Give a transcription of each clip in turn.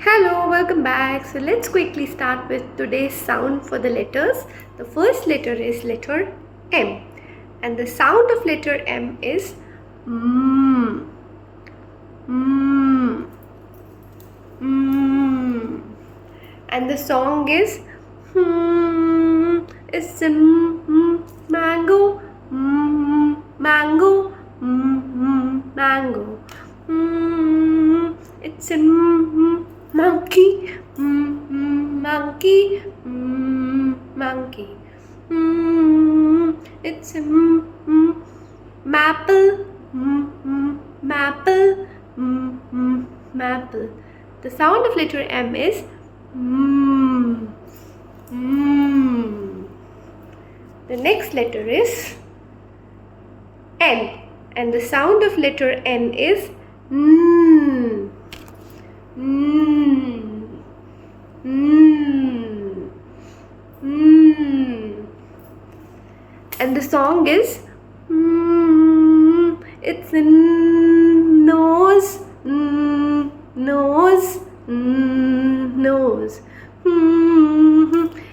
Hello, welcome back. So let's quickly start with today's sound for the letters. The first letter is letter M, and the sound of letter M is mm, mm, mm. And the song is it's a mango, mango, mango. It's a monkey, monkey, monkey. It's a maple, maple, maple. The sound of letter M is mm, mm. The next letter is N, and the sound of letter N is mm, mm, mm, mm. And the song is it's a nose, nose, nose.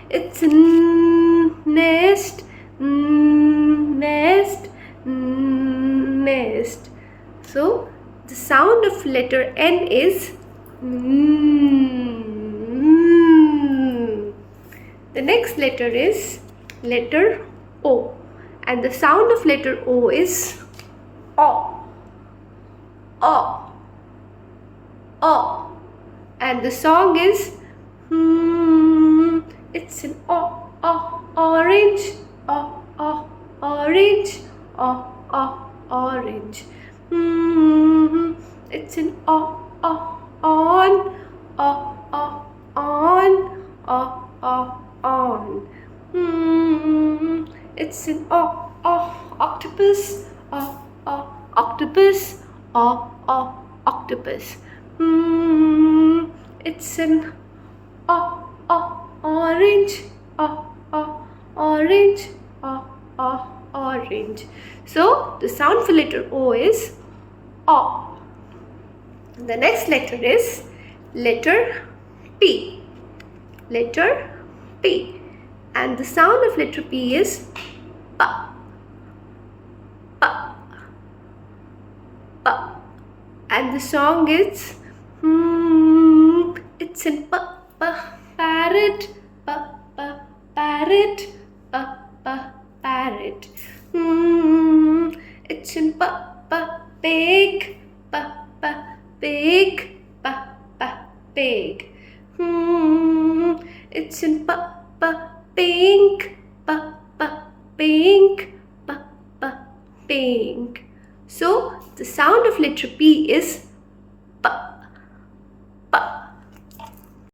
It's a nest, nest, nest. So the sound of letter N is The next letter is letter O, and the sound of letter O is O, O, O. And the song is it's an orange, orange, orange. It's an on, on. It's an octopus, octopus, octopus. It's an orange, orange, orange. So the sound for letter O is O. The next letter is letter P. Letter P. And the sound of letter P is P. P. P. And the song is it's in parrot, parrot, parrot. It's in pig, pig, pig. It's in pink, pink, pink. So the sound of letter P is P.